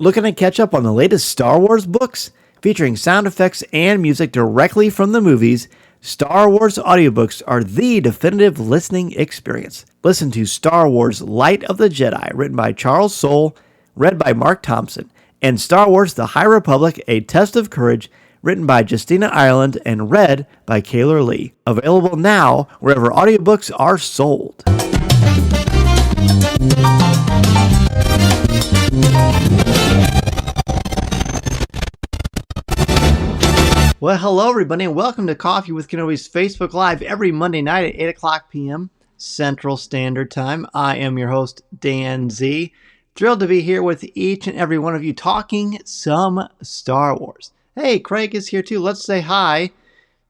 Looking to catch up on the latest Star Wars books? Featuring sound effects and music directly from the movies, Star Wars audiobooks are the definitive listening experience. Listen to Star Wars Light of the Jedi, written by Charles Soule, read by Mark Thompson, and Star Wars The High Republic, A Test of Courage, written by Justina Ireland and read by Kaylor Lee. Available now wherever audiobooks are sold. Well, hello everybody, and welcome to Coffee with Kenobi's Facebook Live every Monday night at 8 o'clock p.m. Central Standard Time. I am your host, Dan Z. Thrilled to be here with each and every one of you talking some Star Wars. Hey, Craig is here too. Let's say hi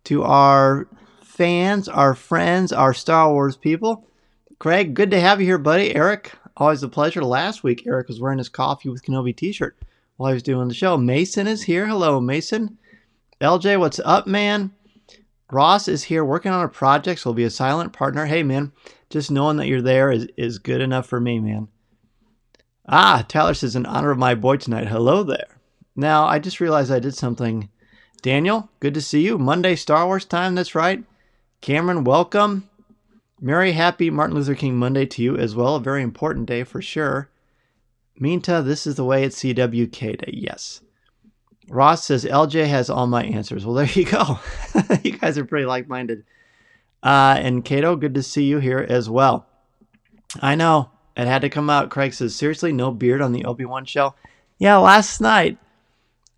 to our fans, our friends, our Star Wars people. Craig, good to have you here, buddy. Eric, always a pleasure. Last week, Eric was wearing his Coffee with Kenobi t-shirt while he was doing the show. Mason is here. Hello, Mason. LJ, what's up, man? Ross is here working on a project, so he'll be a silent partner. Hey, man, just knowing that you're there is good enough for me, man. Tyler says, in honor of my boy tonight. Hello there. Now, I just realized I did something. Daniel, good to see you. Monday Star Wars time, that's right. Cameron, welcome. Merry, happy Martin Luther King Monday to you as well. A very important day for sure. Minta, this is the way it's CWK Day. Yes. Ross says, LJ has all my answers. Well, there you go. You guys are pretty like-minded. And Cato, good to see you here as well. I know, it had to come out. Craig says, seriously, no beard on the Obi-Wan show? Yeah, last night,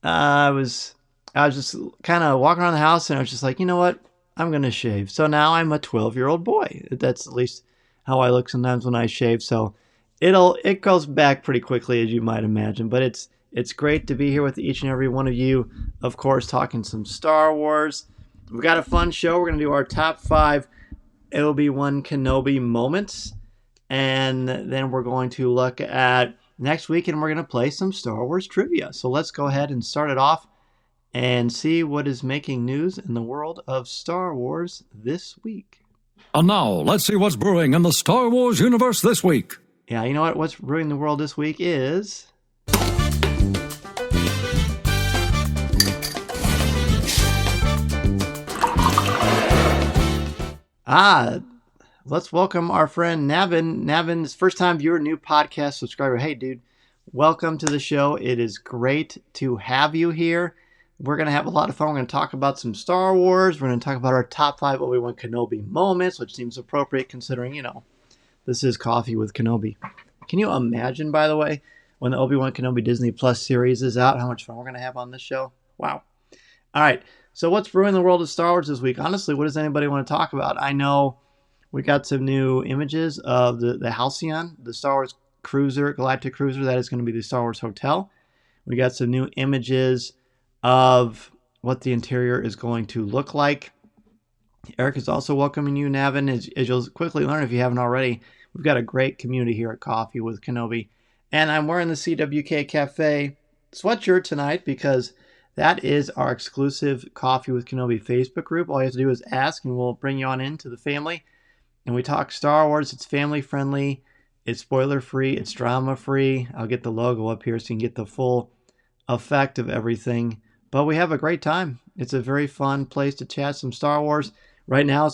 I was just kind of walking around the house, and I was just like, you know what? I'm going to shave. So now I'm a 12-year-old boy. That's at least how I look sometimes when I shave. So it goes back pretty quickly, as you might imagine. But it's great to be here with each and every one of you, of course, talking some Star Wars. We've got a fun show. We're going to do our top 5 Obi-Wan Kenobi moments. And then we're going to look at next week, and we're going to play some Star Wars trivia. So let's go ahead and start it off and see what is making news in the world of Star Wars this week. And now, let's see what's brewing in the Star Wars universe this week. Yeah, you know what? What's brewing the world this week is... let's welcome our friend Navin. Navin's first-time viewer, new podcast subscriber. Hey, dude, welcome to the show. It is great to have you here. We're going to have a lot of fun. We're going to talk about some Star Wars. We're going to talk about our top 5 Obi-Wan Kenobi moments, which seems appropriate considering, this is Coffee with Kenobi. Can you imagine, by the way, when the Obi-Wan Kenobi Disney Plus series is out, how much fun we're going to have on this show? Wow. All right. So what's brewing the world of Star Wars this week? Honestly, what does anybody want to talk about? I know we got some new images of the Halcyon, the Star Wars cruiser, galactic cruiser. That is going to be the Star Wars Hotel. We got some new images of what the interior is going to look like. Eric is also welcoming you, Navin. As you'll quickly learn if you haven't already, we've got a great community here at Coffee with Kenobi. And I'm wearing the CWK Cafe sweatshirt tonight because that is our exclusive Coffee with Kenobi Facebook group. All you have to do is ask, and we'll bring you on into the family. And we talk Star Wars. It's family-friendly. It's spoiler-free. It's drama-free. I'll get the logo up here so you can get the full effect of everything. But we have a great time. It's a very fun place to chat some Star Wars. Right now,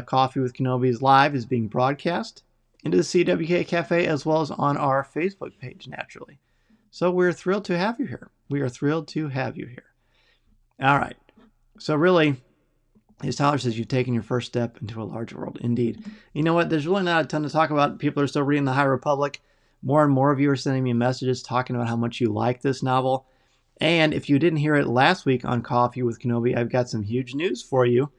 Coffee with Kenobi's live is being broadcast into the CWK Cafe as well as on our Facebook page, naturally. So we're thrilled to have you here. We are thrilled to have you here. All right. So really, as Tyler says, you've taken your first step into a larger world. Indeed. You know what? There's really not a ton to talk about. People are still reading The High Republic. More and more of you are sending me messages talking about how much you like this novel. And if you didn't hear it last week on Coffee with Kenobi, I've got some huge news for you.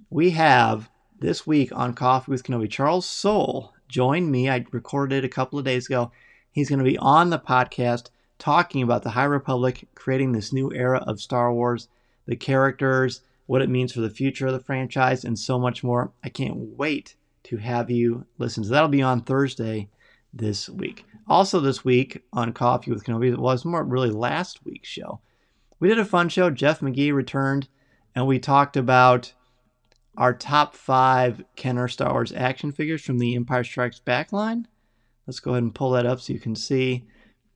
We have, this week on Coffee with Kenobi, Charles Soule joined me. I recorded it a couple of days ago. He's going to be on the podcast talking about the High Republic, creating this new era of Star Wars, the characters, what it means for the future of the franchise, and so much more. I can't wait to have you listen. So that'll be on Thursday this week. Also this week on Coffee with Kenobi, it was more really last week's show. We did a fun show. Jeff McGee returned, and we talked about our top 5 Kenner Star Wars action figures from the Empire Strikes Back line. Let's go ahead and pull that up so you can see.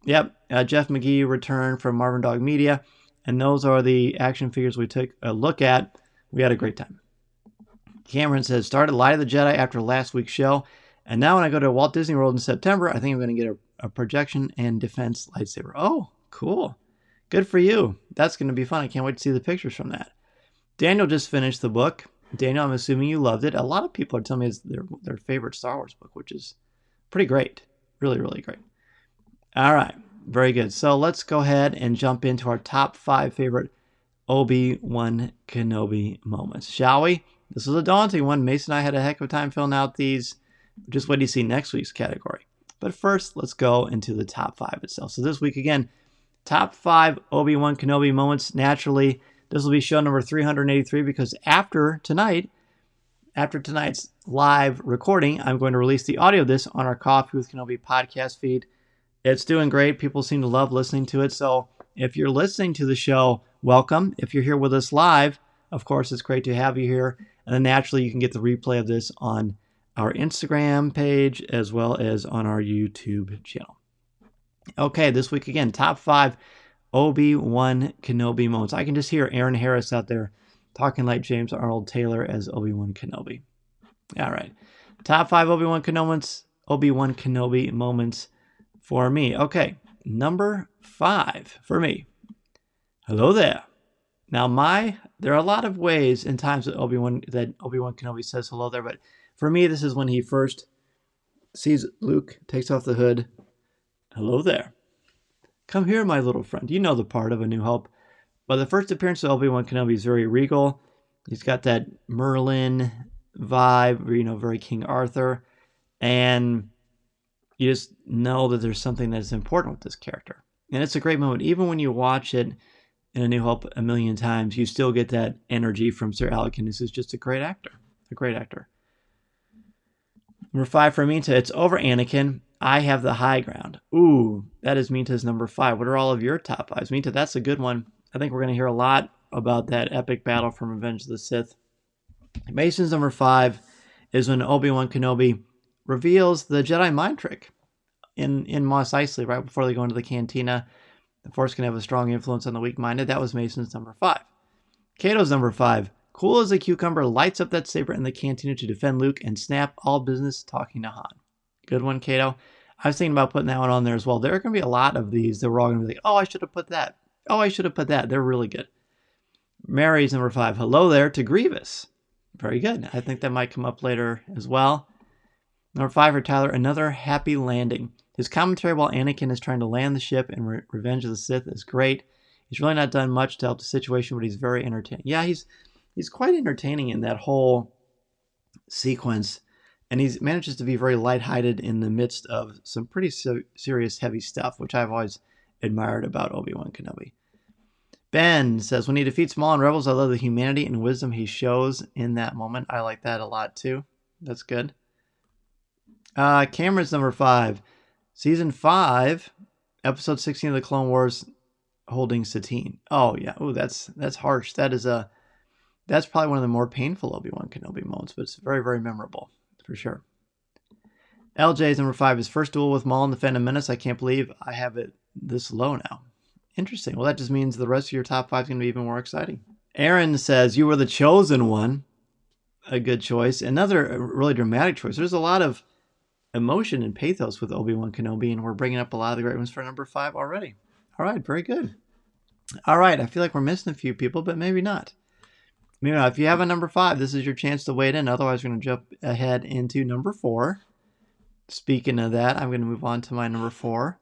Yep, Jeff McGee returned from Marvin Dog Media, and those are the action figures we took a look at. We had a great time. Cameron says, started Light of the Jedi after last week's show, and now when I go to Walt Disney World in September, I think I'm going to get a projection and defense lightsaber. Oh, cool. Good for you. That's going to be fun. I can't wait to see the pictures from that. Daniel just finished the book. Daniel, I'm assuming you loved it. A lot of people are telling me it's their favorite Star Wars book, which is pretty great. Really, really great. All right. Very good. So let's go ahead and jump into our top 5 favorite Obi-Wan Kenobi moments, shall we? This is a daunting one. Mason and I had a heck of a time filling out these. Just wait to see next week's category. But first, let's go into the top 5 itself. So this week, again, top 5 Obi-Wan Kenobi moments. Naturally, this will be show number 383 because after tonight's live recording, I'm going to release the audio of this on our Coffee with Kenobi podcast feed. It's doing great. People seem to love listening to it. So if you're listening to the show, welcome. If you're here with us live, of course, it's great to have you here. And then naturally, you can get the replay of this on our Instagram page as well as on our YouTube channel. Okay, this week again, top 5 Obi-Wan Kenobi moments. I can just hear Aaron Harris out there talking like James Arnold Taylor as Obi-Wan Kenobi. All right, top 5 Obi-Wan Kenobi moments for me. Okay, number 5 for me. Hello there. Now, there are a lot of ways and times that Obi-Wan Kenobi says hello there, but for me, this is when he first sees Luke, takes off the hood. Hello there. Come here, my little friend. You know the part of A New Hope. But the first appearance of Obi-Wan Kenobi is very regal. He's got that Merlin vibe, very King Arthur. And you just know that there's something that's important with this character. And it's a great moment. Even when you watch it in A New Hope a million times, you still get that energy from Sir Alec Guinness, who's just a great actor. A great actor. Number 5 for Minta, it's over Anakin. I have the high ground. Ooh, that is Minta's number 5. What are all of your top 5s? Minta, that's a good one. I think we're going to hear a lot about that epic battle from Revenge of the Sith. Mason's number 5 is when Obi-Wan Kenobi reveals the Jedi mind trick in Mos Eisley right before they go into the cantina. The Force can have a strong influence on the weak-minded. That was Mason's number 5. Kato's number 5. Cool as a cucumber, lights up that saber in the cantina to defend Luke and snap all business talking to Han. Good one, Kato. I was thinking about putting that one on there as well. There are going to be a lot of these that we're all going to be like, oh, I should have put that. Oh, I should have put that. They're really good. Mary's number 5. Hello there to Grievous. Very good. I think that might come up later as well. Number 5 for Tyler, another happy landing. His commentary while Anakin is trying to land the ship in Revenge of the Sith is great. He's really not done much to help the situation, but he's very entertaining. Yeah, he's quite entertaining in that whole sequence. And he manages to be very lighthearted in the midst of some pretty serious, heavy stuff, which I've always admired about Obi-Wan Kenobi. Ben says, when he defeats Maul and Rebels, I love the humanity and wisdom he shows in that moment. I like that a lot, too. That's good. Cameron's number 5. Season 5, Episode 16 of the Clone Wars, holding Satine. Oh, yeah. Oh, that's harsh. That's probably one of the more painful Obi-Wan Kenobi moments, but it's very, very memorable. For sure. LJ's number 5, his first duel with Maul in the Phantom Menace. I can't believe I have it this low now. Interesting. Well, that just means the rest of your top 5 is going to be even more exciting. Aaron says, you were the chosen one. A good choice. Another really dramatic choice. There's a lot of emotion and pathos with Obi-Wan Kenobi, and we're bringing up a lot of the great ones for number 5 already. All right, very good. All right, I feel like we're missing a few people, but maybe not. If you have a number 5, this is your chance to weigh it in. Otherwise, we're going to jump ahead into number 4. Speaking of that, I'm going to move on to my number 4.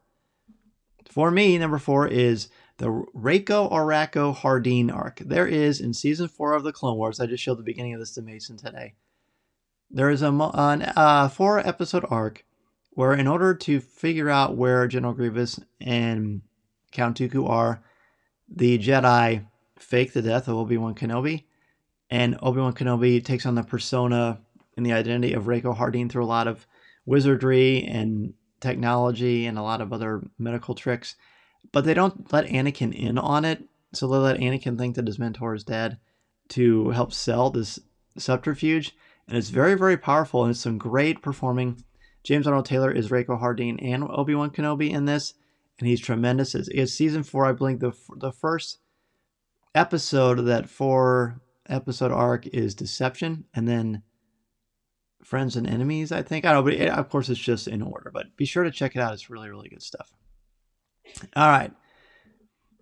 For me, number 4 is the Reiko Orako Hardeen arc. There is, in Season 4 of the Clone Wars, I just showed the beginning of this to Mason today. There is a 4-episode arc where in order to figure out where General Grievous and Count Dooku are, the Jedi fake the death of Obi-Wan Kenobi. And Obi-Wan Kenobi takes on the persona and the identity of Reiko Hardeen through a lot of wizardry and technology and a lot of other medical tricks. But they don't let Anakin in on it. So they let Anakin think that his mentor is dead to help sell this subterfuge. And it's very, very powerful. And it's some great performing. James Arnold Taylor is Reiko Hardeen and Obi-Wan Kenobi in this. and he's tremendous. It's season 4, I believe. The first episode of that 4-episode arc is Deception, and then Friends and Enemies, I think. I don't know, but of course it's just in order. But be sure to check it out. It's really, really good stuff. All right.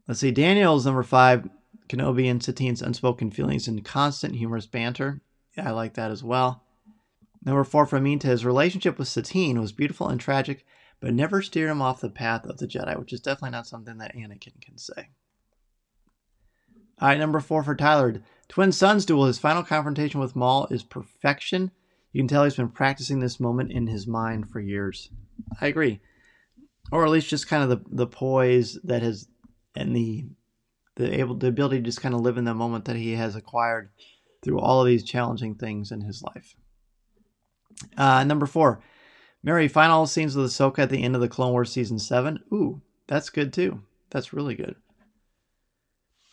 Let's see. Daniel's number 5, Kenobi and Satine's unspoken feelings and constant humorous banter. Yeah, I like that as well. Number 4 for Aminta, his relationship with Satine was beautiful and tragic, but never steered him off the path of the Jedi, which is definitely not something that Anakin can say. All right, number 4 for Tyler. Twin Sons duel, his final confrontation with Maul is perfection. You can tell he's been practicing this moment in his mind for years. I agree. Or at least just kind of the poise that has, and the ability to just kind of live in the moment that he has acquired through all of these challenging things in his life. Number 4, Mary, final scenes with Ahsoka at the end of the Clone Wars Season 7. Ooh, that's good too. That's really good.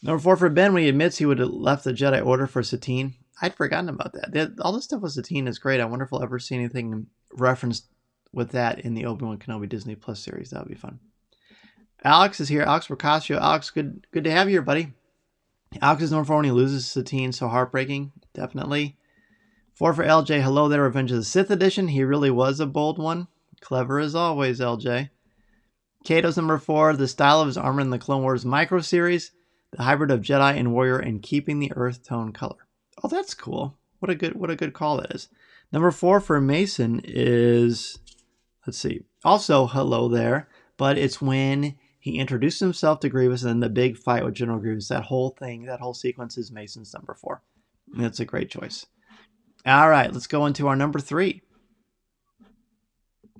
Number 4 for Ben, when he admits he would have left the Jedi Order for Satine. I'd forgotten about that. All this stuff with Satine is great. I wonder if we'll ever see anything referenced with that in the Obi-Wan Kenobi Disney Plus series. That would be fun. Alex is here. Alex Procasio. Alex, good to have you here, buddy. Alex is number 4 when he loses Satine, so heartbreaking. Definitely. 4 for LJ. Hello there, Revenge of the Sith edition. He really was a bold one. Clever as always, LJ. Kato's number 4. The style of his armor in the Clone Wars micro series. The hybrid of Jedi and Warrior and keeping the earth tone color. Oh, that's cool. What a good call that is. Number 4 for Mason is, let's see. Also, hello there. But it's when he introduced himself to Grievous and then the big fight with General Grievous. That whole sequence is Mason's number 4. And that's a great choice. All right, let's go into our number 3.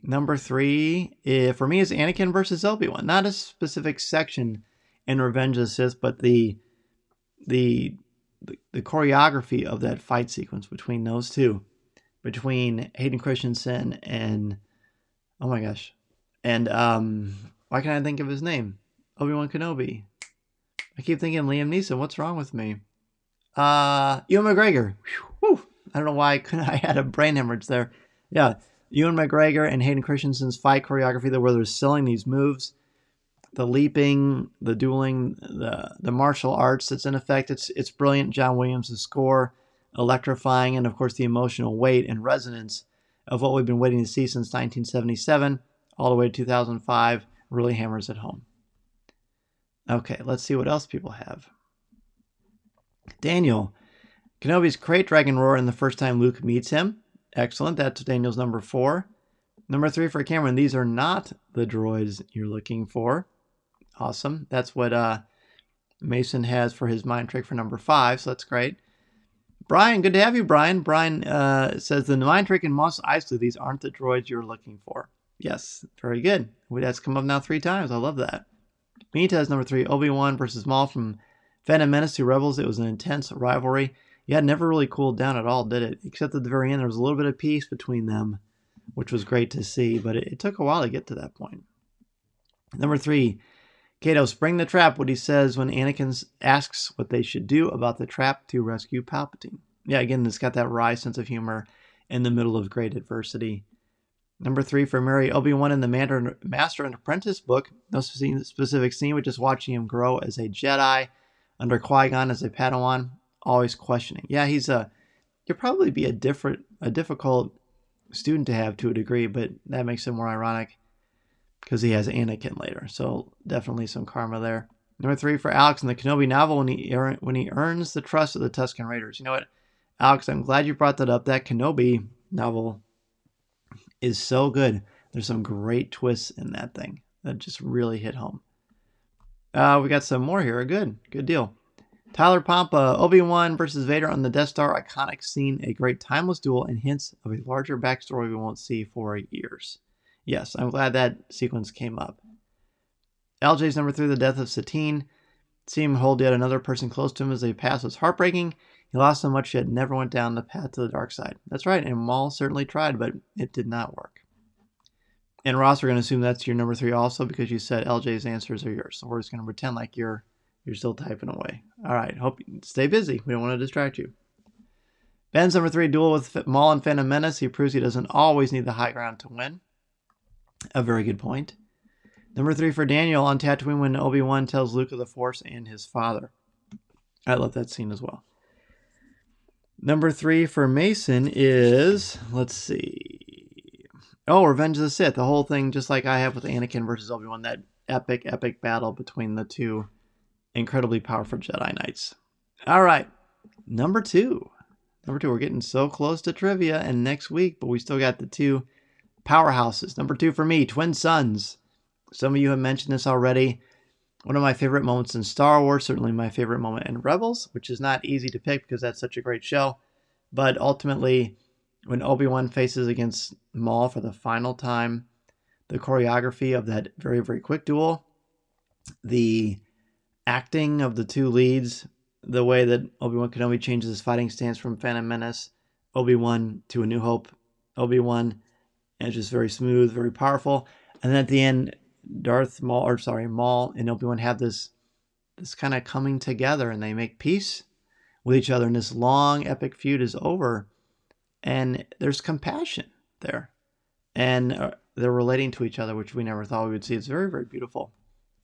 Number 3, for me, is Anakin versus Obi-Wan. Not a specific section in Revenge of the Sith, but the choreography of that fight sequence between those two, between Hayden Christensen and, oh my gosh, and why can't I think of his name? Obi-Wan Kenobi. I keep thinking Liam Neeson. What's wrong with me? Ewan McGregor. Whew. I don't know why I had a brain hemorrhage there. Yeah, Ewan McGregor and Hayden Christensen's fight choreography, where they're selling these moves, the leaping, the dueling, the martial arts that's in effect. It's brilliant. John Williams' score, electrifying, and of course the emotional weight and resonance of what we've been waiting to see since 1977 all the way to 2005 really hammers it home. Okay, let's see what else people have. Daniel, Kenobi's Krayt Dragon roar in the first time Luke meets him. Excellent. That's Daniel's number 4. Number 3 for Cameron. These are not the droids you're looking for. Awesome. That's what Mason has for his mind trick for number 5, so that's great. Brian, good to have you, Brian. Brian says the mind trick in Mos Eisley, these aren't the droids you're looking for. Yes, very good. That's come up now 3 times. I love that. Mita is number 3, Obi-Wan versus Maul from Phantom Menace to Rebels. It was an intense rivalry. Yeah, it never really cooled down at all, did it? Except at the very end, there was a little bit of peace between them, which was great to see, but it took a while to get to that point. Number 3, Cato, spring the trap, what he says when Anakin asks what they should do about the trap to rescue Palpatine. Yeah, again, it's got that wry sense of humor in the middle of great adversity. Number 3 for Mary, Obi-Wan in the Master and Apprentice book. No specific scene, but just watching him grow as a Jedi under Qui-Gon as a Padawan, always questioning. Yeah, he'll probably be a difficult student to have to a degree, but that makes it more ironic because he has Anakin later. So definitely some karma there. Number 3 for Alex in the Kenobi novel when he earns the trust of the Tusken Raiders. You know what, Alex, I'm glad you brought that up. That Kenobi novel is so good. There's some great twists in that thing that just really hit home. We got some more here. Good deal. Tyler Pompa, Obi-Wan versus Vader on the Death Star, iconic scene, a great timeless duel, and hints of a larger backstory we won't see for years. Yes, I'm glad that sequence came up. LJ's number 3, the death of Satine. Seeing him hold yet another person close to him as they pass was heartbreaking. He lost so much yet never went down the path to the dark side. That's right, and Maul certainly tried, but it did not work. And Ross, we're going to assume that's your number 3 also because you said LJ's answers are yours. So we're just going to pretend like you're still typing away. All right, hope you stay busy. We don't want to distract you. Ben's number 3, duel with Maul and Phantom Menace. He proves he doesn't always need the high ground to win. A very good point. Number 3 for Daniel on Tatooine when Obi-Wan tells Luke of the Force and his father. I love that scene as well. Number 3 for Mason is, let's see. Oh, Revenge of the Sith. The whole thing, just like I have with Anakin versus Obi-Wan, that epic battle between the two incredibly powerful Jedi Knights. All right. Number 2. We're getting so close to trivia and next week, but we still got the 2 powerhouses. Number 2 for me, Twin Sons. Some of you have mentioned this already. One of my favorite moments in Star Wars, certainly my favorite moment in Rebels, which is not easy to pick because that's such a great show. But ultimately, when Obi-Wan faces against Maul for the final time, the choreography of that very, very quick duel, the acting of the 2 leads, the way that Obi-Wan Kenobi changes his fighting stance from Phantom Menace, Obi-Wan to A New Hope, Obi-Wan, and it's just very smooth, very powerful. And then at the end, Maul and Obi-Wan have this kind of coming together, and they make peace with each other, and this long epic feud is over, and there's compassion there, and they're relating to each other, which we never thought we would see. It's very, very beautiful.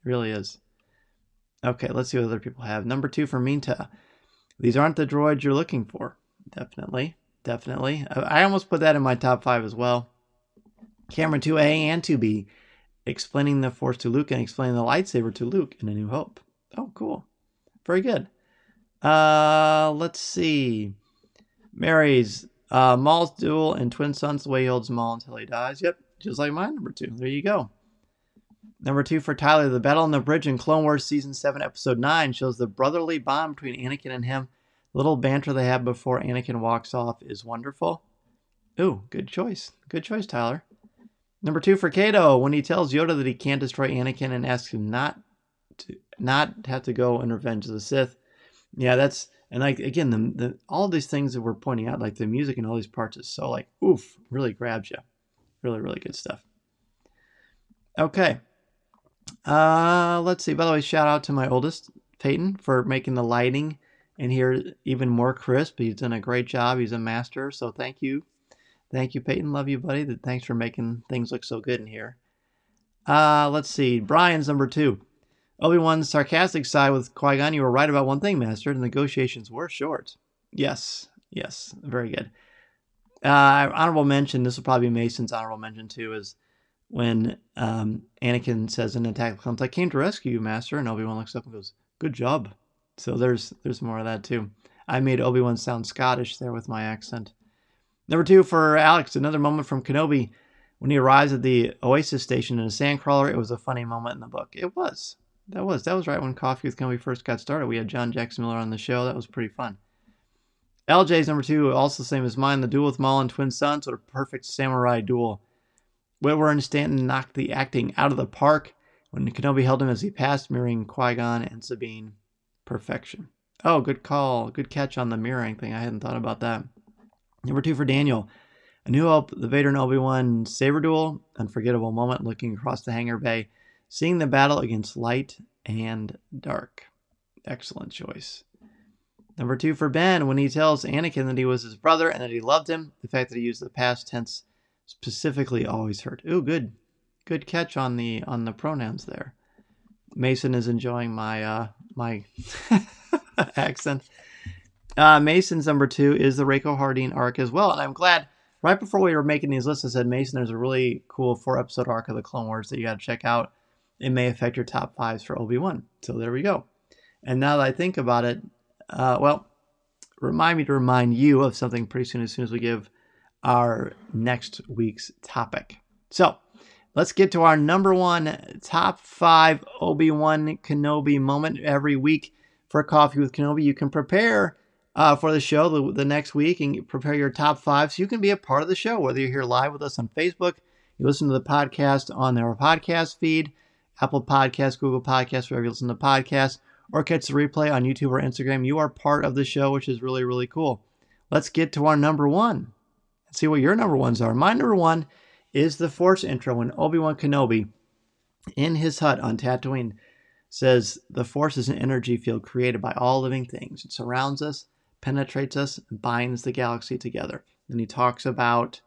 It really is. Okay, let's see what other people have. Number 2 for Minta. These aren't the droids you're looking for. Definitely. I almost put that in my top 5 as well. Cameron 2A and 2B. Explaining the Force to Luke and explaining the lightsaber to Luke in A New Hope. Oh, cool. Very good. Let's see. Mary's Maul's duel and Twin Sons, the way he holds Maul until he dies. Yep, just like mine, number 2. There you go. Number 2 for Tyler, the battle on the bridge in Clone Wars Season 7, Episode 9 shows the brotherly bond between Anakin and him. The little banter they have before Anakin walks off is wonderful. Ooh, good choice. Good choice, Tyler. Number 2 for Kato, when he tells Yoda that he can't destroy Anakin and asks him not have to go and Revenge of the Sith. Yeah, that's, and like, again, the all of these things that we're pointing out, like the music and all these parts is so like, oof, really grabs you. Really, really good stuff. Okay. Let's see. By the way, shout out to my oldest, Peyton, for making the lighting in here even more crisp. He's done a great job. He's a master, so thank you. Thank you, Peyton. Love you, buddy. Thanks for making things look so good in here. Let's see. Brian's number 2. Obi-Wan's sarcastic side with Qui-Gon. You were right about one thing, Master. The negotiations were short. Yes. Very good. Honorable mention, this will probably be Mason's honorable mention too, is when Anakin says in Attack of the Clones, I came to rescue you, Master. And Obi-Wan looks up and goes, good job. So there's more of that too. I made Obi-Wan sound Scottish there with my accent. Number 2 for Alex, another moment from Kenobi. When he arrives at the Oasis station in a sandcrawler, it was a funny moment in the book. It was. That was right when Coffee with Kenobi first got started. We had John Jackson Miller on the show. That was pretty fun. LJ's number 2, also the same as mine. The duel with Maul and Twin Sons. What a perfect samurai duel. Whitwer and Stanton knocked the acting out of the park when Kenobi held him as he passed, mirroring Qui-Gon and Sabine. Perfection. Oh, good call. Good catch on the mirroring thing. I hadn't thought about that. Number 2 for Daniel. A New Hope, the Vader and Obi-Wan saber duel. Unforgettable moment looking across the hangar bay. Seeing the battle against light and dark. Excellent choice. Number 2 for Ben. When he tells Anakin that he was his brother and that he loved him. The fact that he used the past tense specifically always hurt. Ooh, good catch on the pronouns there. Mason is enjoying my my accent. Mason's number 2 is the Reiko Hardeen arc as well. And I'm glad, right before we were making these lists, I said, Mason, there's a really cool 4-episode arc of the Clone Wars that you got to check out. It may affect your top 5s for Obi-Wan. So there we go. And now that I think about it, remind me to remind you of something pretty soon as we give our next week's topic. So let's get to our number 1 top 5 Obi-Wan Kenobi moment every week for Coffee with Kenobi. You can prepare for the show the next week and prepare your top 5 so you can be a part of the show, whether you're here live with us on Facebook, you listen to the podcast on our podcast feed, Apple Podcasts, Google Podcasts, wherever you listen to podcasts, or catch the replay on YouTube or Instagram. You are part of the show, which is really, really cool. Let's get to our number 1. Let's see what your number 1s are. My number 1 is the Force intro when Obi-Wan Kenobi, in his hut on Tatooine, says, the Force is an energy field created by all living things. It surrounds us, penetrates us, and binds the galaxy together. Then he talks about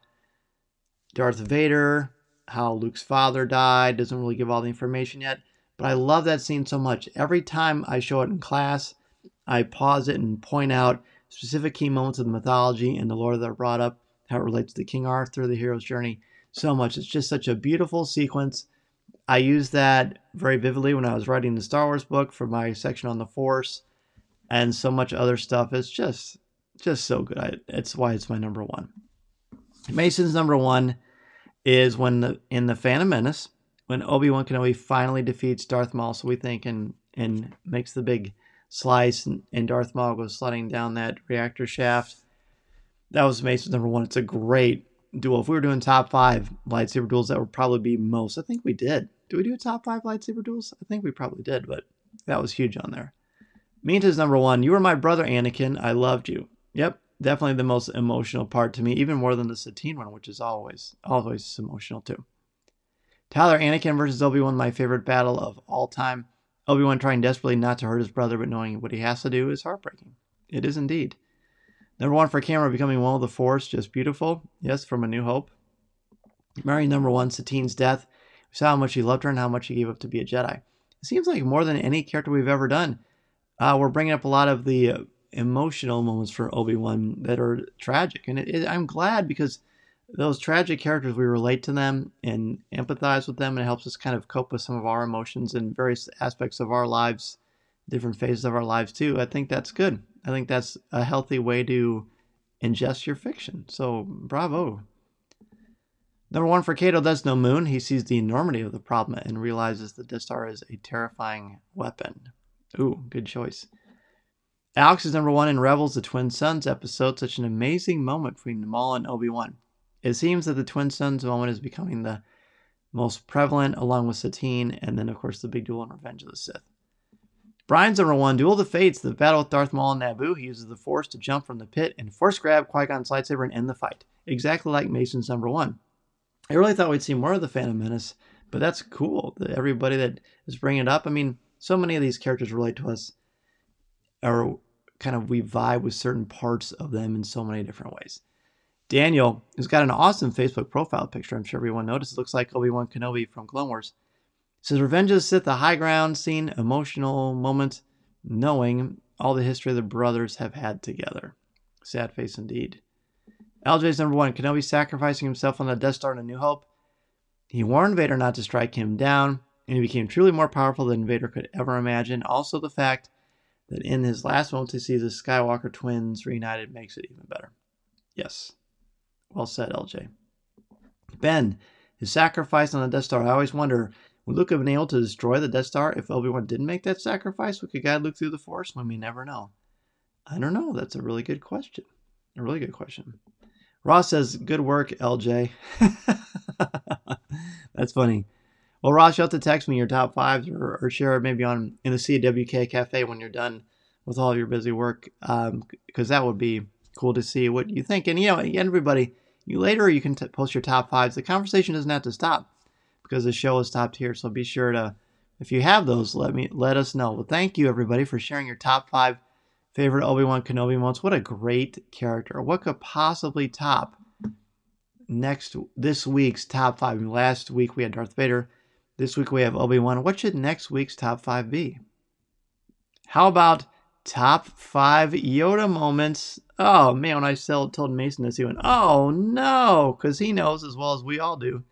Darth Vader how Luke's father died. Doesn't really give all the information yet, but I love that scene so much. Every time I show it in class, I pause it and point out specific key moments of the mythology and the lore that are brought up, how it relates to King Arthur, the hero's journey, so much. It's just such a beautiful sequence. I used that very vividly when I was writing the Star Wars book for my section on the Force and so much other stuff. It's just so good. It's why it's my number one. Mason's number one is when in the Phantom Menace, when Obi-Wan Kenobi finally defeats Darth Maul, so we think, and makes the big slice, and Darth Maul goes sliding down that reactor shaft. That was Mason's number one. It's a great duel. If we were doing top 5 lightsaber duels, that would probably be most. I think we did. Did we do a top 5 lightsaber duels? I think we probably did, but that was huge on there. Minta's number one. You were my brother, Anakin. I loved you. Yep, definitely the most emotional part to me, even more than the Satine one, which is always emotional too. Tyler, Anakin versus Obi-Wan, my favorite battle of all time. Obi-Wan trying desperately not to hurt his brother, but knowing what he has to do is heartbreaking. It is indeed. Number one for Camera, becoming one with the Force, just beautiful. Yes, from A New Hope. Mary, number one, Satine's death. We saw how much he loved her and how much he gave up to be a Jedi. It seems like more than any character we've ever done, we're bringing up a lot of the emotional moments for Obi-Wan that are tragic. And I'm glad, because those tragic characters, we relate to them and empathize with them, and it helps us kind of cope with some of our emotions in various aspects of our lives, different phases of our lives too. I think that's good. I think that's a healthy way to ingest your fiction. So bravo. Number one for Cato, that's no moon. He sees the enormity of the problem and realizes the Death Star is a terrifying weapon. Ooh, good choice. Alex is number one in Rebels, the Twin Sons episode. Such an amazing moment between Maul and Obi-Wan. It seems that the Twin Sons moment is becoming the most prevalent, along with Satine, and then, of course, the big duel in Revenge of the Sith. Brian's number one, Duel of the Fates, the battle with Darth Maul and Naboo. He uses the Force to jump from the pit and force grab Qui-Gon's lightsaber and end the fight. Exactly like Mason's number one. I really thought we'd see more of the Phantom Menace, but that's cool. Everybody that is bringing it up. I mean, so many of these characters relate to us, or kind of we vibe with certain parts of them in so many different ways. Daniel has got an awesome Facebook profile picture. I'm sure everyone noticed. It looks like Obi-Wan Kenobi from Clone Wars. It says, Revenge of the Sith, the high ground scene, emotional moment, knowing all the history the brothers have had together. Sad face indeed. LJ's number one, Kenobi sacrificing himself on the Death Star in A New Hope. He warned Vader not to strike him down, and he became truly more powerful than Vader could ever imagine. Also, the fact that in his last moment to see the Skywalker twins reunited makes it even better. Yes. Well said, LJ. Ben, his sacrifice on the Death Star. I always wonder, would Luke have been able to destroy the Death Star if Obi-Wan didn't make that sacrifice? Would he guide Luke through the Force? We may never know. I don't know. That's a really good question. A really good question. Ross says, good work, LJ. That's funny. Well, Ross, you'll have to text me your top fives or share it maybe in the CWK Cafe when you're done with all of your busy work, because that would be cool to see what you think. And, everybody, you can post your top fives. The conversation doesn't have to stop because the show has stopped here. So be sure to, if you have those, let us know. Well, thank you, everybody, for sharing your top 5 favorite Obi-Wan Kenobi moments. What a great character. What could possibly top this week's top 5? Last week we had Darth Vader. This week we have Obi-Wan. What should next week's top 5 be? How about top 5 Yoda moments? Oh, man, when I told Mason this, he went, oh, no, because he knows as well as we all do.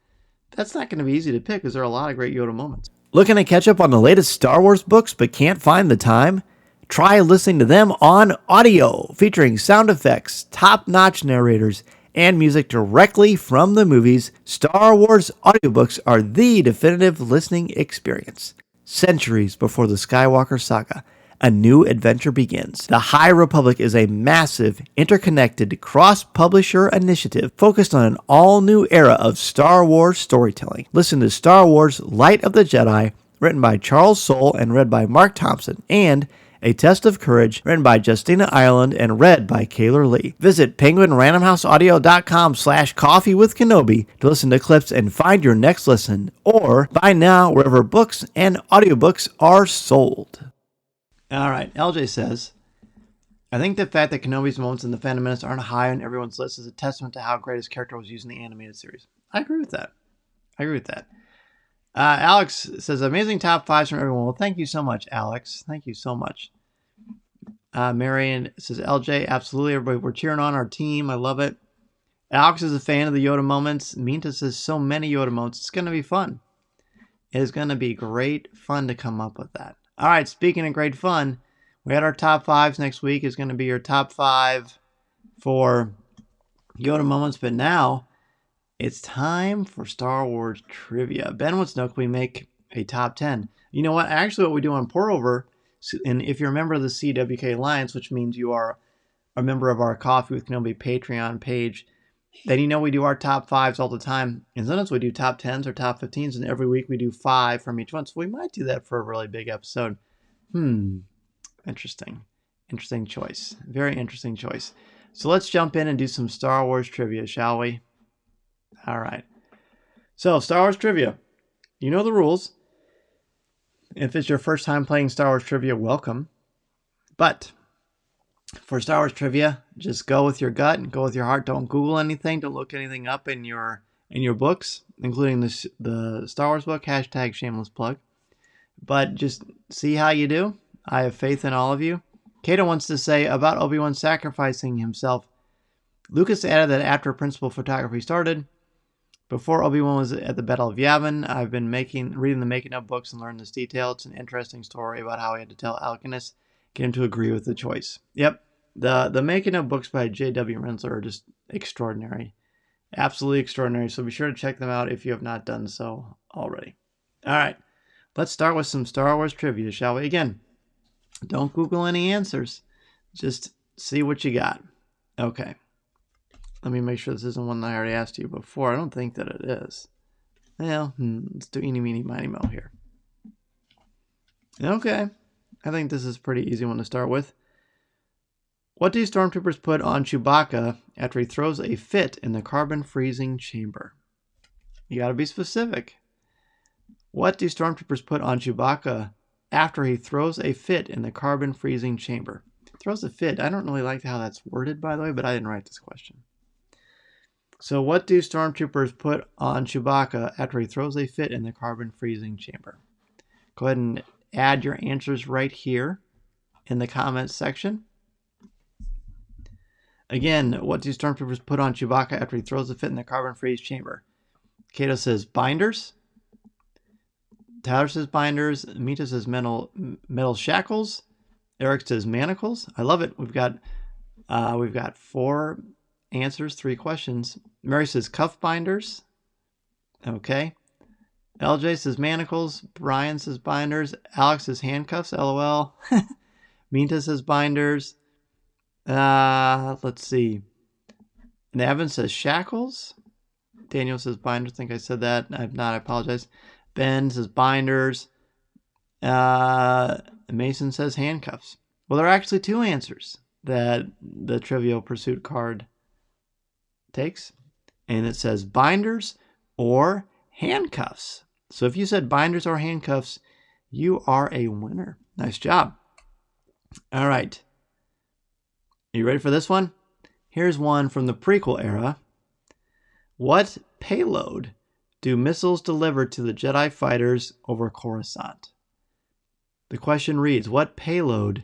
That's not going to be easy to pick because there are a lot of great Yoda moments. Looking to catch up on the latest Star Wars books but can't find the time? Try listening to them on audio, featuring sound effects, top-notch narrators, and music directly from the movies. Star Wars audiobooks are the definitive listening experience. Centuries before the Skywalker saga, a new adventure begins. The High Republic is a massive, interconnected, cross-publisher initiative focused on an all-new era of Star Wars storytelling. Listen to Star Wars Light of the Jedi, written by Charles Soule and read by Mark Thompson, and A Test of Courage, written by Justina Ireland and read by Kaylor Lee. Visit penguinrandomhouseaudio.com/Coffee with Kenobi to listen to clips and find your next listen, or buy now wherever books and audiobooks are sold. All right, LJ says, I think the fact that Kenobi's moments in The Phantom Menace aren't high on everyone's list is a testament to how great his character was used in the animated series. I agree with that. I agree with that. Alex says, amazing top fives from everyone. Well, thank you so much, Alex. Thank you so much. Marion says, LJ, absolutely. Everybody, we're cheering on our team. I love it. Alex is a fan of the Yoda moments. Minta says, so many Yoda moments. It's going to be fun. It is going to be great fun to come up with that. All right, speaking of great fun, we had our top fives next week. Is going to be your top five for Yoda moments. But now it's time for Star Wars trivia. Ben wants to know, can we make a top 10? You know what? Actually, what we do on Pour Over, and if you're a member of the CWK Alliance, which means you are a member of our Coffee with Kenobi Patreon page, then you know we do our top fives all the time. And sometimes we do top 10s or top 15s, and every week we do 5 from each one. So we might do that for a really big episode. Interesting. Interesting choice. Very interesting choice. So let's jump in and do some Star Wars trivia, shall we? All right. So, Star Wars trivia. You know the rules. If it's your first time playing Star Wars trivia, welcome. But for Star Wars trivia, just go with your gut and go with your heart. Don't Google anything. Don't look anything up in your books, including the Star Wars book, hashtag shameless plug. But just see how you do. I have faith in all of you. Kato wants to say about Obi-Wan sacrificing himself. Lucas added that after principal photography started, before Obi-Wan was at the Battle of Yavin, I've been reading the making of books and learned this detail. It's an interesting story about how he had to tell Alcinous, get him to agree with the choice. Yep, the making of books by J.W. Rensler are just extraordinary. Absolutely extraordinary. So be sure to check them out if you have not done so already. All right, let's start with some Star Wars trivia, shall we? Again, don't Google any answers. Just see what you got. Okay. Let me make sure this isn't one that I already asked you before. I don't think that it is. Well, let's do eeny, meeny, miny, mo here. Okay. I think this is a pretty easy one to start with. What do stormtroopers put on Chewbacca after he throws a fit in the carbon freezing chamber? You gotta be specific. What do stormtroopers put on Chewbacca after he throws a fit in the carbon freezing chamber? Throws a fit. I don't really like how that's worded, by the way, but I didn't write this question. So what do stormtroopers put on Chewbacca after he throws a fit in the carbon freezing chamber? Go ahead and add your answers right here in the comments section. Again, what do stormtroopers put on Chewbacca after he throws a fit in the carbon freeze chamber? Kato says binders. Tyler says binders. Mita says metal shackles. Eric says manacles. I love it. We've got 4 answers, 3 questions. Mary says cuff binders. Okay. LJ says manacles. Brian says binders. Alex says handcuffs. LOL. Minta says binders. Let's see. Navin says shackles. Daniel says binders. I think I said that. If not, I apologize. Ben says binders. Mason says handcuffs. Well, there are actually 2 answers that the Trivial Pursuit card takes, and it says binders or handcuffs. So if you said binders or handcuffs, you are a winner. Nice job. All right. Are you ready for this one? Here's one from the prequel era. What payload do missiles deliver to the Jedi fighters over Coruscant? The question reads, what payload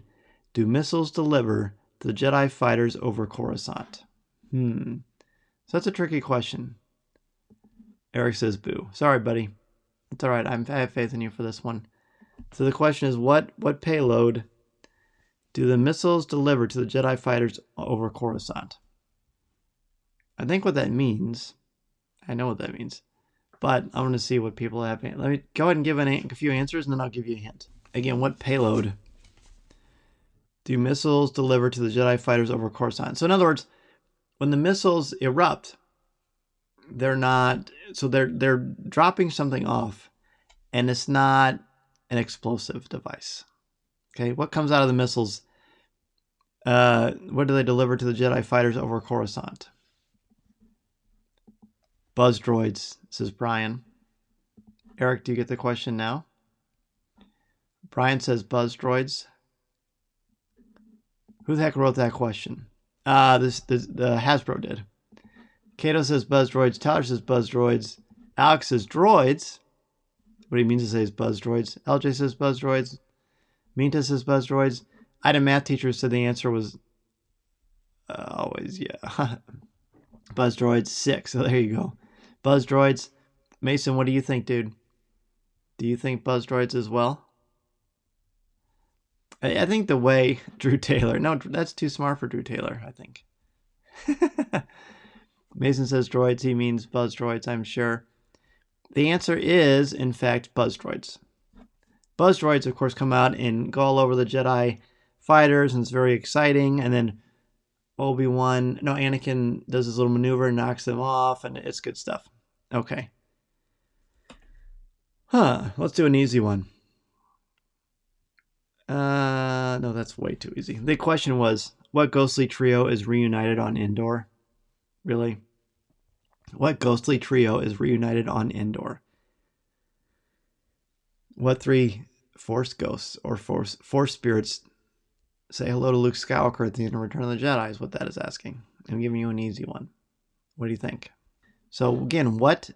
do missiles deliver to the Jedi fighters over Coruscant? So that's a tricky question. Eric says boo. Sorry, buddy. It's all right. I have faith in you for this one. So the question is, what payload do the missiles deliver to the Jedi fighters over Coruscant? I think what that means, I know what that means, but I'm going to see what people have. Let me go ahead and give a few answers, and then I'll give you a hint. Again, what payload do missiles deliver to the Jedi fighters over Coruscant? So in other words, when the missiles erupt, they're dropping something off, and it's not an explosive device. Okay, what comes out of the missiles? What do they deliver to the Jedi fighters over Coruscant? Buzz droids, says Brian. Eric, do you get the question now? Brian says buzz droids. Who the heck wrote that question? The Hasbro did. Kato says buzz droids. Tyler says buzz droids. Alex says droids. What he means to say is buzz droids. LJ says buzz droids. Minta says buzz droids. I had a math teacher said the answer was always, yeah. Buzz droids 6. So there you go. Buzz droids. Mason, what do you think, dude? Do you think buzz droids as well? I think the way Drew Taylor. No, that's too smart for Drew Taylor, I think. Mason says droids. He means buzz droids, I'm sure. The answer is, in fact, buzz droids. Buzz droids, of course, come out and go all over the Jedi fighters, and it's very exciting. And then Anakin does his little maneuver and knocks them off, and it's good stuff. Okay. Let's do an easy one. No, that's way too easy. The question was, what ghostly trio is reunited on Endor? Really? What ghostly trio is reunited on Endor? What 3 Force ghosts or Force spirits say hello to Luke Skywalker at the end of Return of the Jedi is what that is asking. I'm giving you an easy one. What do you think? So again, what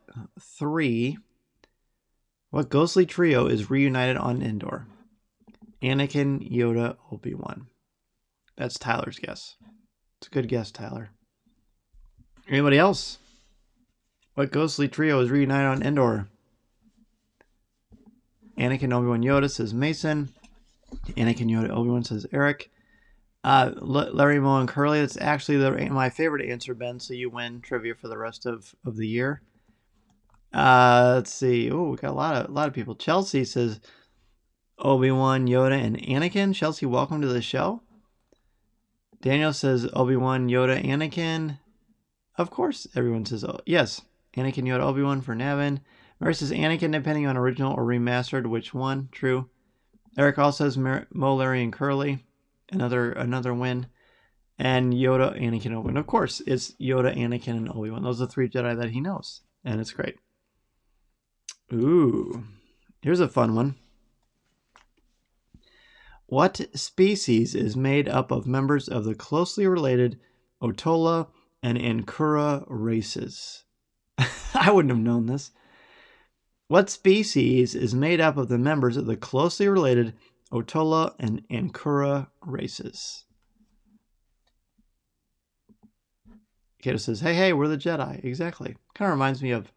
ghostly trio is reunited on Endor? Anakin, Yoda, Obi-Wan. That's Tyler's guess. It's a good guess, Tyler. Anybody else? What ghostly trio is reunited on Endor? Anakin, Obi-Wan, Yoda, says Mason. Anakin, Yoda, Obi-Wan, says Eric. Larry, Moe, and Curly. That's actually my favorite answer, Ben, so you win trivia for the rest of the year. Let's see. Oh, we got a lot of people. Chelsea says Obi-Wan, Yoda, and Anakin. Chelsea, welcome to the show. Daniel says Obi-Wan, Yoda, Anakin. Of course, everyone says, yes. Anakin, Yoda, Obi-Wan for Navin. Mary says Anakin, depending on original or remastered. Which one? True. Eric also says Mo, Larry, and Curly. Another win. And Yoda, Anakin, Obi-Wan. Of course, it's Yoda, Anakin, and Obi-Wan. Those are the 3 Jedi that he knows. And it's great. Ooh. Here's a fun one. What species is made up of members of the closely related Otola and Ankura races? I wouldn't have known this. What species is made up of the members of the closely related Otola and Ankura races? Kato says, hey, we're the Jedi. Exactly. Kind of reminds me of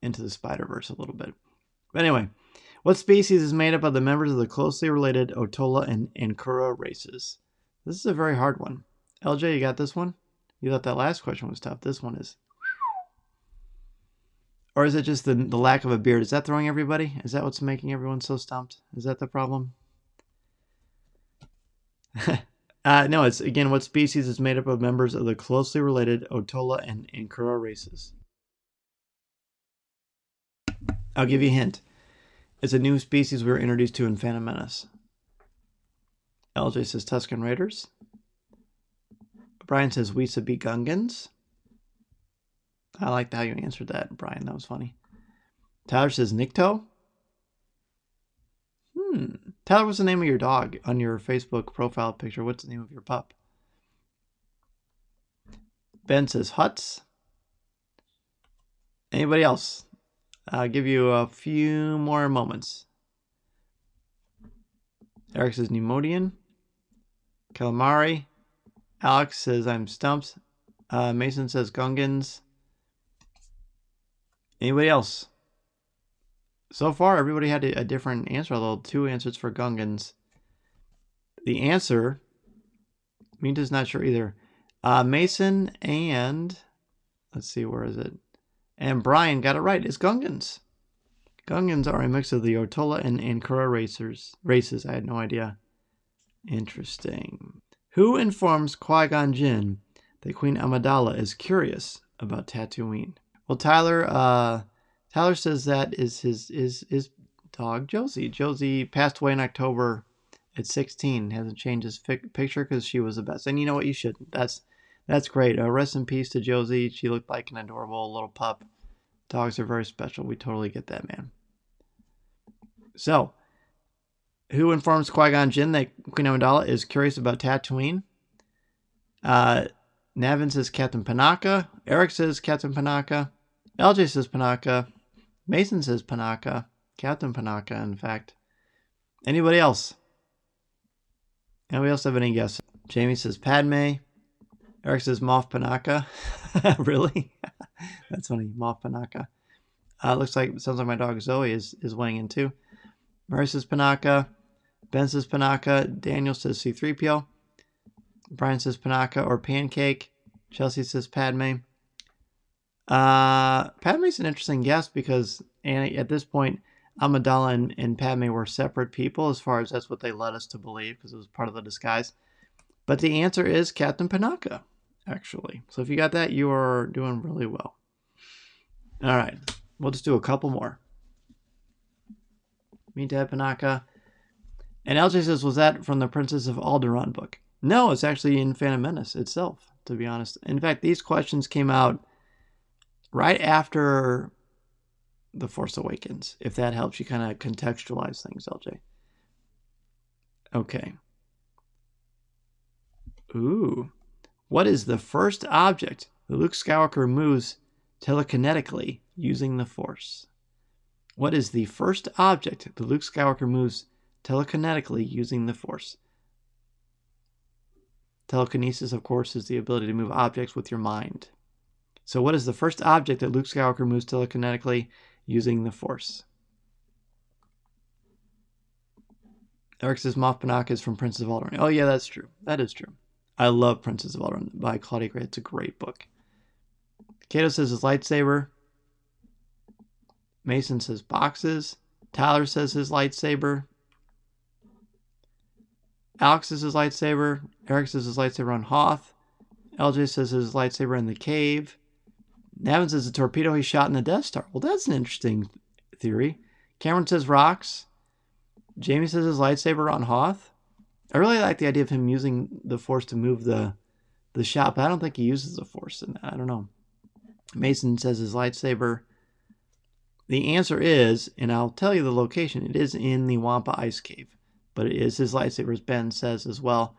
Into the Spider-Verse a little bit. But anyway, what species is made up of the members of the closely related Otola and Ankura races? This is a very hard one. LJ, you got this one? You thought that last question was tough. This one is. Or is it just the lack of a beard? Is that throwing everybody? Is that what's making everyone so stumped? Is that the problem? No, it's, again, what species is made up of members of the closely related Otola and Ankura races? I'll give you a hint. It's a new species we were introduced to in Phantom Menace. LJ says Tusken Raiders. Brian says Weesaby Gungans. I liked how you answered that, Brian. That was funny. Tyler says Nikto. Tyler, what's the name of your dog on your Facebook profile picture? What's the name of your pup? Ben says Huts. Anybody else? I'll give you a few more moments. Eric says Nemodian. Calamari. Alex says I'm stumped. Mason says Gungans. Anybody else? So far, everybody had a different answer, although 2 answers for Gungans. The answer, Minta's not sure either. Mason and, let's see, where is it? And Brian got it right. It's Gungans. Gungans are a mix of the Otola and Ankura races. I had no idea. Interesting. Who informs Qui-Gon Jinn that Queen Amidala is curious about Tatooine? Well, Tyler says that is his dog, Josie. Josie passed away in October at 16. Hasn't changed his picture because she was the best. And you know what? You shouldn't. That's great. Rest in peace to Josie. She looked like an adorable little pup. Dogs are very special. We totally get that, man. So, who informs Qui-Gon Jinn that Queen Amidala is curious about Tatooine? Navin says Captain Panaka. Eric says Captain Panaka. LJ says Panaka. Mason says Panaka. Captain Panaka, in fact. Anybody else? Anybody else have any guesses? Jamie says Padme. Eric says Moff Panaka. Really? That's funny. Moff Panaka. Sounds like my dog Zoe is weighing in too. Murray says Panaka. Ben says Panaka. Daniel says C-3PO. Brian says Panaka or Pancake. Chelsea says Padme. Padme's an interesting guess because at this point, Amidala and Padme were separate people as far as that's what they led us to believe because it was part of the disguise. But the answer is Captain Panaka, actually. So if you got that, you are doing really well. All right. We'll just do a couple more. Meet Dad Panaka. And LJ says, was that from the Princess of Alderaan book? No, it's actually in Phantom Menace itself, to be honest. In fact, these questions came out right after The Force Awakens, if that helps you kind of contextualize things, LJ. Okay. Ooh. What is the first object that Luke Skywalker moves telekinetically using the Force? What is the first object that Luke Skywalker moves telekinetically using the Force? Telekinesis, of course, is the ability to move objects with your mind. So what is the first object that Luke Skywalker moves telekinetically using the Force? Eric says Moff Panaka is from Princess of Alderaan. Oh, yeah, that's true. That is true. I love Princess of Alderaan by Claudia Gray. It's a great book. Kato says his lightsaber. Mason says boxes. Tyler says his lightsaber. Alex says his lightsaber. Eric says his lightsaber on Hoth. LJ says his lightsaber in the cave. Navin says the torpedo he shot in the Death Star. Well, that's an interesting theory. Cameron says rocks. Jamie says his lightsaber on Hoth. I really like the idea of him using the Force to move the shot, but I don't think he uses the Force in that. I don't know. Mason says his lightsaber. The answer is, and I'll tell you the location, it is in the Wampa Ice Cave, but it is his lightsaber, as Ben says as well.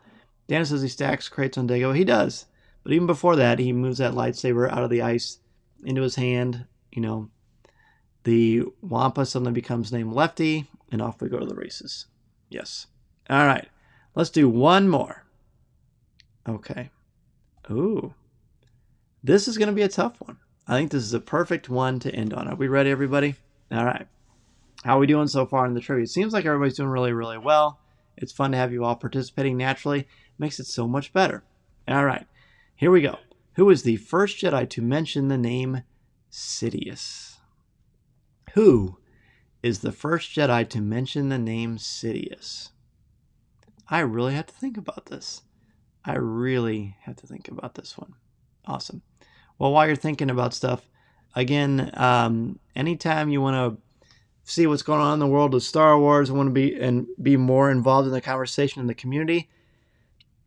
Dan says he stacks crates on Dago. He does. But even before that, he moves that lightsaber out of the ice into his hand. You know, the Wampa suddenly becomes named Lefty, and off we go to the races. Yes. All right. Let's do one more. Okay. Ooh. This is going to be a tough one. I think this is a perfect one to end on. Are we ready, everybody? All right. How are we doing so far in the trivia? It seems like everybody's doing really, really well. It's fun to have you all participating naturally. It makes it so much better. All right. Here we go. Who is the first Jedi to mention the name Sidious? Who is the first Jedi to mention the name Sidious? I really have to think about this. I really have to think about this one. Awesome. Well, while you're thinking about stuff, again, anytime you want to see what's going on in the world of Star Wars and want to be more involved in the conversation in the community,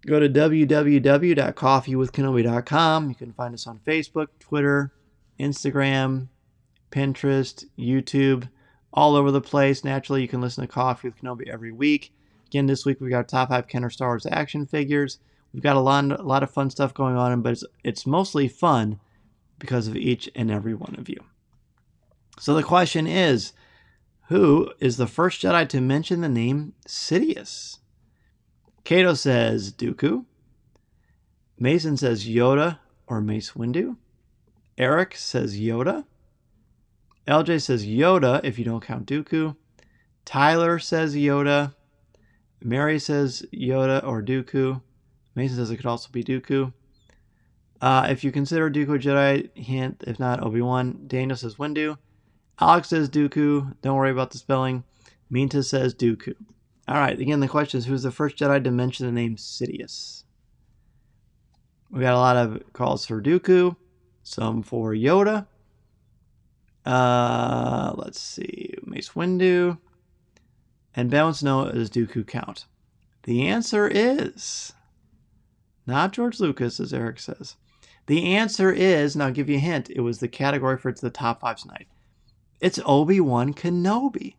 go to www.coffeewithkenobi.com. You can find us on Facebook, Twitter, Instagram, Pinterest, YouTube, all over the place. Naturally, you can listen to Coffee with Kenobi every week. Again, this week we've got top 5 Kenner Star Wars action figures. We've got a lot of fun stuff going on, but it's mostly fun because of each and every one of you. So the question is, who is the first Jedi to mention the name Sidious? Kato says Dooku. Mason says Yoda or Mace Windu. Eric says Yoda. LJ says Yoda if you don't count Dooku. Tyler says Yoda. Mary says Yoda or Dooku. Mason says it could also be Dooku. If you consider Dooku a Jedi, hint, if not Obi-Wan. Daniel says Windu. Alex says Dooku. Don't worry about the spelling. Minta says Dooku. All right, again, the question is, who's the first Jedi to mention the name Sidious? We got a lot of calls for Dooku, some for Yoda. Let's see, Mace Windu. And Ben wants to know, does Dooku count? The answer is not George Lucas, as Eric says. The answer is, and I'll give you a hint, it was the category for it's the top 5 tonight. It's Obi-Wan Kenobi.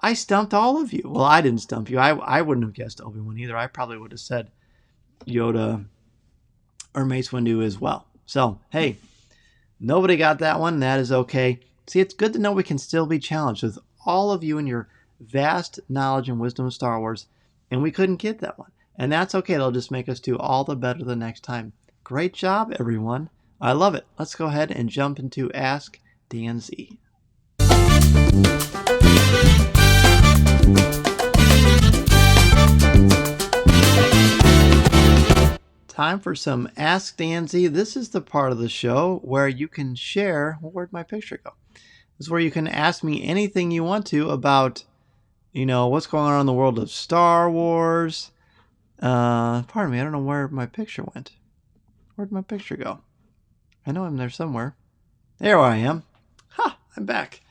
I stumped all of you. Well, I didn't stump you. I wouldn't have guessed Obi-Wan either. I probably would have said Yoda or Mace Windu as well. So, hey, Nobody got that one. That is okay. See, it's good to know we can still be challenged with all of you and your vast knowledge and wisdom of Star Wars, and we couldn't get that one. And that's okay. It'll just make us do all the better the next time. Great job, everyone. I love it. Let's go ahead and jump into Ask Dan Z. Time for some Ask Dan Z. This is the part of the show where you can share. Where'd my picture go? This is where you can ask me anything you want to about, what's going on in the world of Star Wars. Pardon me, I don't know where my picture went. Where'd my picture go? I know I'm there somewhere. There I am. Ha! I'm back.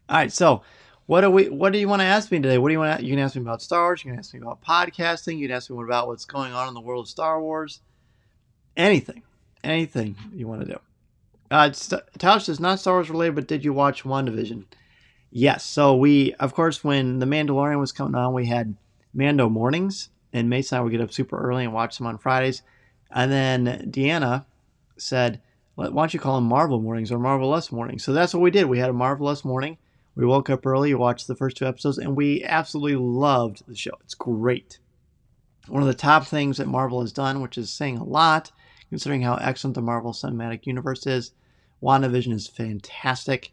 All right, so what do you want to ask me today? What do you want? You can ask me about Star Wars. You can ask me about podcasting. You can ask me about what's going on in the world of Star Wars. Anything you want to do. Tyler says not Star Wars related, but did you watch WandaVision? Yes. So we, of course, when The Mandalorian was coming on, we had Mando mornings, and Mason and I would get up super early and watch them on Fridays. And then Deanna said, why don't you call them Marvel mornings or Marvelous mornings? So that's what we did. We had a Marvelous morning. We woke up early, watched the first 2 episodes, and we absolutely loved the show. It's great. One of the top things that Marvel has done, which is saying a lot, considering how excellent the Marvel Cinematic Universe is. WandaVision is fantastic.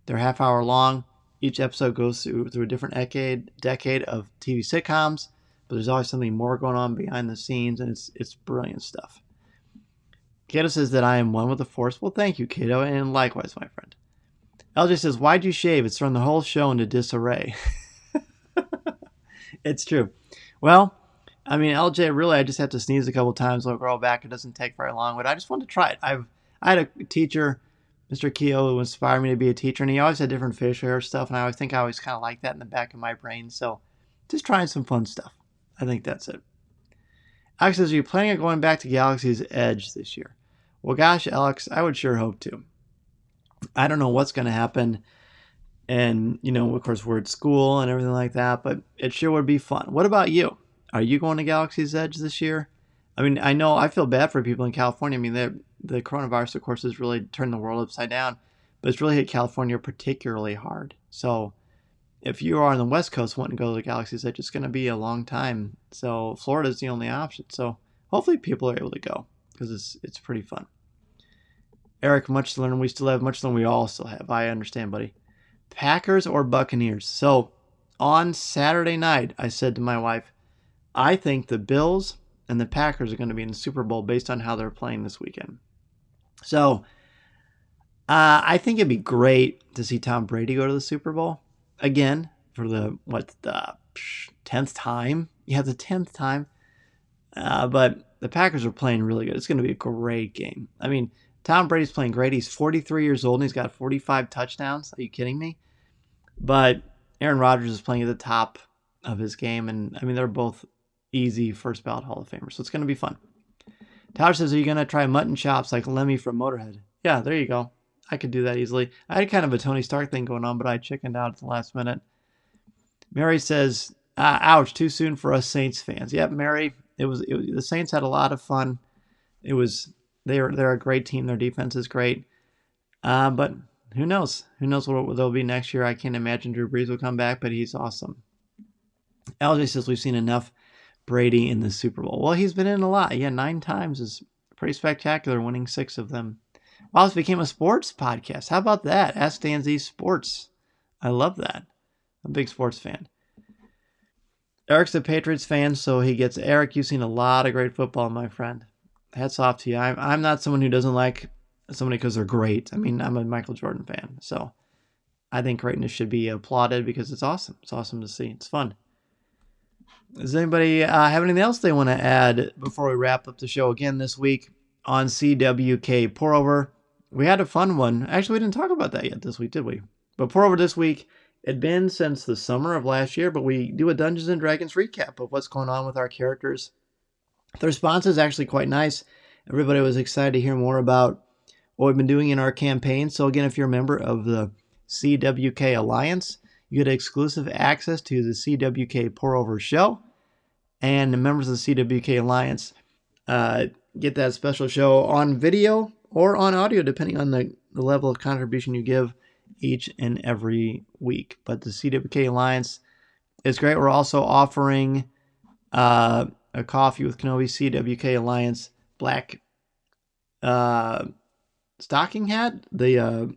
They're half-hour long. Each episode goes through a different decade of TV sitcoms, but there's always something more going on behind the scenes, and it's brilliant stuff. Kato says that I am one with the Force. Well, thank you, Kato, and likewise, my friend. LJ says, why'd you shave? It's thrown the whole show into disarray. It's true. Well, I mean, LJ, really, I just have to sneeze a couple times. It'll grow back. It doesn't take very long, but I just wanted to try it. I had a teacher, Mr. Keogh, who inspired me to be a teacher, and he always had different facial hair stuff, and I always kind of like that in the back of my brain. So just trying some fun stuff. I think that's it. Alex says, are you planning on going back to Galaxy's Edge this year? Well, gosh, Alex, I would sure hope to. I don't know what's going to happen. And, of course, we're at school and everything like that, but it sure would be fun. What about you? Are you going to Galaxy's Edge this year? I mean, I know I feel bad for people in California. I mean, the coronavirus, of course, has really turned the world upside down, but it's really hit California particularly hard. So if you are on the West Coast wanting to go to the Galaxy's Edge, it's going to be a long time. So Florida is the only option. So hopefully people are able to go because it's pretty fun. Eric, much to learn. We still have much to learn. We all still have. I understand, buddy. Packers or Buccaneers? So on Saturday night, I said to my wife, I think the Bills and the Packers are going to be in the Super Bowl based on how they're playing this weekend. So I think it'd be great to see Tom Brady go to the Super Bowl again for the 10th time? Yeah, the 10th time. But the Packers are playing really good. It's going to be a great game. I mean, Tom Brady's playing great. He's 43 years old and he's got 45 touchdowns. Are you kidding me? But Aaron Rodgers is playing at the top of his game. And I mean, they're both easy first ballot Hall of Famers. So it's going to be fun. Tyler says, are you going to try mutton chops like Lemmy from Motorhead? Yeah, there you go. I could do that easily. I had kind of a Tony Stark thing going on, but I chickened out at the last minute. Mary says, ouch, too soon for us Saints fans. Yep, Mary, the Saints had a lot of fun. They're a great team. Their defense is great. But who knows? Who knows what they'll be next year? I can't imagine Drew Brees will come back, but he's awesome. LJ says we've seen enough Brady in the Super Bowl. Well, he's been in a lot. Yeah, 9 times is pretty spectacular, winning 6 of them. Wow, this became a sports podcast. How about that? Ask Dan Z Sports. I love that. I'm a big sports fan. Eric's a Patriots fan, so he gets Eric. You've seen a lot of great football, my friend. Hats off to you. I'm not someone who doesn't like somebody because they're great. I mean, I'm a Michael Jordan fan, so I think greatness should be applauded because it's awesome. It's awesome to see. It's fun. Does anybody have anything else they want to add before we wrap up the show again this week on CWK Pour Over? We had a fun one. Actually, we didn't talk about that yet this week, did we? But Pour Over this week, it'd been since the summer of last year, but we do a Dungeons & Dragons recap of what's going on with our characters. The response is actually quite nice. Everybody was excited to hear more about what we've been doing in our campaign. So again, if you're a member of the CWK Alliance, you get exclusive access to the CWK Pour Over show. And the members of the CWK Alliance get that special show on video or on audio, depending on the the level of contribution you give each and every week. But the CWK Alliance is great. We're also offering a Coffee with Kenobi CWK Alliance black stocking hat. The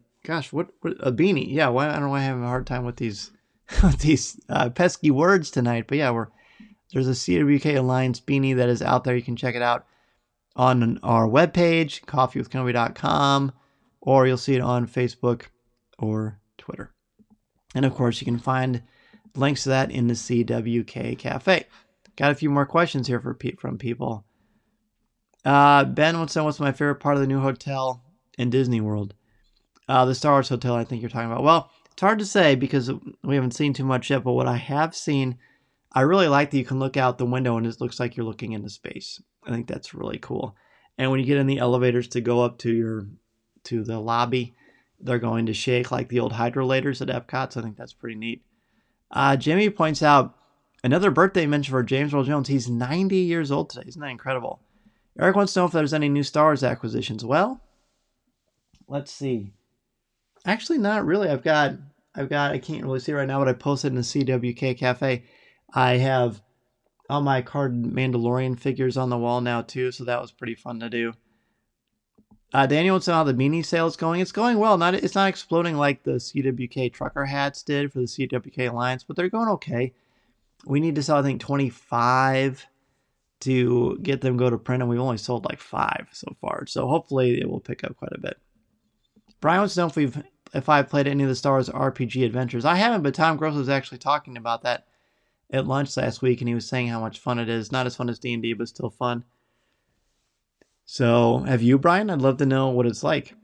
what a beanie. Yeah, I don't know why I'm having a hard time with these pesky words tonight. But yeah, there's a CWK Alliance beanie that is out there. You can check it out on our webpage, coffeewithkenobi.com, or you'll see it on Facebook or Twitter. And of course, you can find links to that in the CWK Cafe. Got a few more questions here from people. Ben wants to know what's my favorite part of the new hotel in Disney World. The Star Wars Hotel, I think you're talking about. Well, it's hard to say because we haven't seen too much yet, but what I have seen, I really like that you can look out the window and it looks like you're looking into space. I think that's really cool. And when you get in the elevators to go up to the lobby, they're going to shake like the old hydrolators at Epcot, so I think that's pretty neat. Jimmy points out another birthday mention for James Earl Jones. He's 90 years old today. Isn't that incredible? Eric wants to know if there's any new Star Wars acquisitions. Well, let's see. Actually, not really. I can't really see right now, but I posted in the CWK Cafe. I have all my carded Mandalorian figures on the wall now too, so that was pretty fun to do. Daniel wants to know how the beanie sale is going. It's going well. It's not exploding like the CWK trucker hats did for the CWK Alliance, but they're going okay. We need to sell, I think, 25 to get them go to print, and we've only sold like 5 so far. So hopefully it will pick up quite a bit. Brian wants to know if I've played any of the Star Wars RPG adventures. I haven't, but Tom Gross was actually talking about that at lunch last week, and he was saying how much fun it is. Not as fun as D&D, but still fun. So, have you, Brian? I'd love to know what it's like.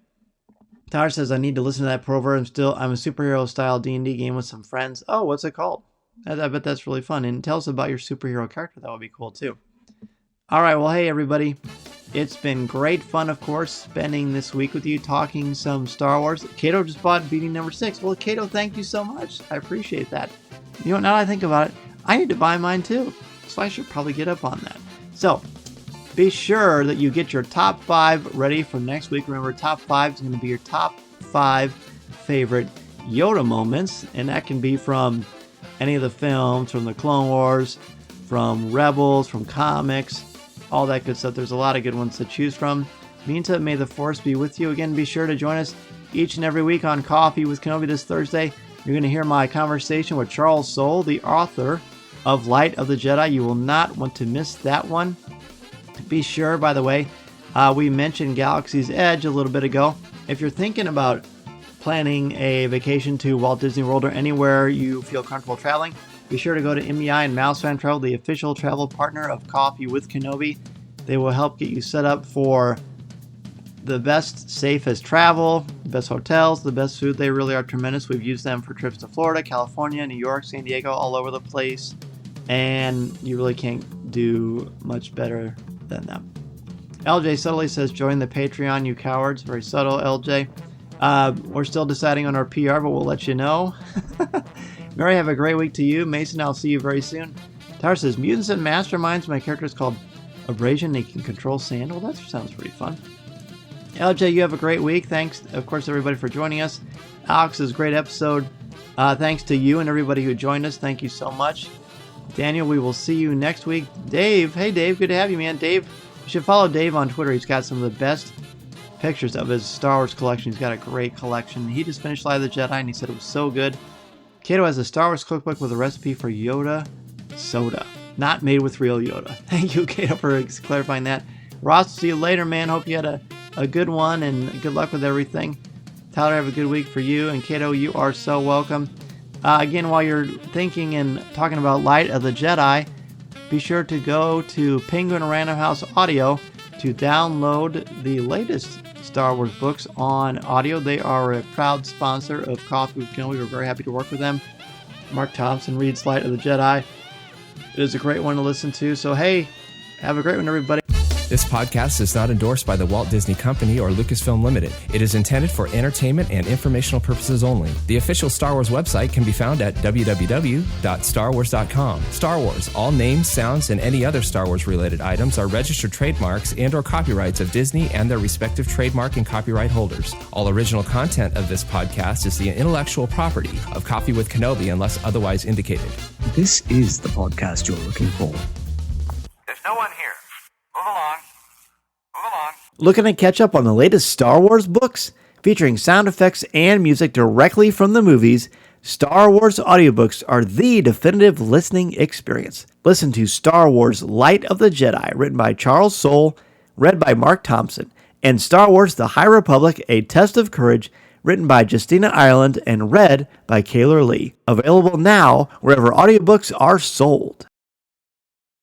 Tyler says, I need to listen to that proverb. I'm a superhero-style D&D game with some friends. Oh, what's it called? I bet that's really fun. And tell us about your superhero character. That would be cool, too. All right, well, hey, everybody. It's been great fun, of course, spending this week with you, talking some Star Wars. Cato just bought Beating number 6. Well, Cato, thank you so much. I appreciate that. You know, now that I think about it, I need to buy mine, too. So I should probably get up on that. So, be sure that you get your top 5 ready for next week. Remember, top 5 is going to be your top 5 favorite Yoda moments. And that can be from any of the films, from the Clone Wars, from Rebels, from comics, all that good stuff. There's a lot of good ones to choose from. Meantime, may the Force be with you. Again, be sure to join us each and every week on Coffee with Kenobi this Thursday. You're going to hear my conversation with Charles Soule, the author of Light of the Jedi. You will not want to miss that one. Be sure, by the way, we mentioned Galaxy's Edge a little bit ago. If you're thinking about planning a vacation to Walt Disney World or anywhere you feel comfortable traveling, be sure to go to MEI and Mouse Fan Travel, the official travel partner of Coffee with Kenobi. They will help get you set up for the best, safest travel, the best hotels, the best food. They really are tremendous. We've used them for trips to Florida, California, New York, San Diego, all over the place. And you really can't do much better than them. LJ subtly says, join the Patreon, you cowards. Very subtle, LJ. We're still deciding on our PR, but we'll let you know. Mary, have a great week to you. Mason, I'll see you very soon. Tyler says, Mutants and Masterminds. My character is called Abrasion. They can control sand. Well, that sounds pretty fun. LJ, you have a great week. Thanks, of course, everybody for joining us. Alex's great episode. Thanks to you and everybody who joined us. Thank you so much. Daniel, we will see you next week. Dave, hey Dave, good to have you, man. Dave, you should follow Dave on Twitter. He's got some of the best pictures of his Star Wars collection. He's got a great collection. He just finished Light of the Jedi, and he said it was so good. Cato has a Star Wars cookbook with a recipe for Yoda soda. Not made with real Yoda. Thank you, Cato, for clarifying that. Ross, see you later, man. Hope you had a good one, and good luck with everything. Tyler, have a good week for you. And Cato, you are so welcome. Again, while you're thinking and talking about Light of the Jedi, be sure to go to Penguin Random House Audio to download the latest Star Wars books on audio. They are a proud sponsor of Coffee with Kenobi. We're very happy to work with them. Mark Thompson reads Light of the Jedi. It is a great one to listen to. So, hey, have a great one, everybody. This podcast is not endorsed by the Walt Disney Company or Lucasfilm Limited. It is intended for entertainment and informational purposes only. The official Star Wars website can be found at www.starwars.com. Star Wars, all names, sounds, and any other Star Wars related items are registered trademarks and/or copyrights of Disney and their respective trademark and copyright holders. All original content of this podcast is the intellectual property of Coffee with Kenobi unless otherwise indicated. This is the podcast you're looking for. There's no one here. Move along. Move along. Looking to catch up on the latest Star Wars books featuring sound effects and music directly from the movies? Star Wars audiobooks are the definitive listening experience. Listen to Star Wars Light of the Jedi, written by Charles Soule, read by Mark Thompson, and Star Wars The High Republic, A Test of Courage, written by Justina Ireland and read by Kaylor Lee. Available now wherever audiobooks are sold.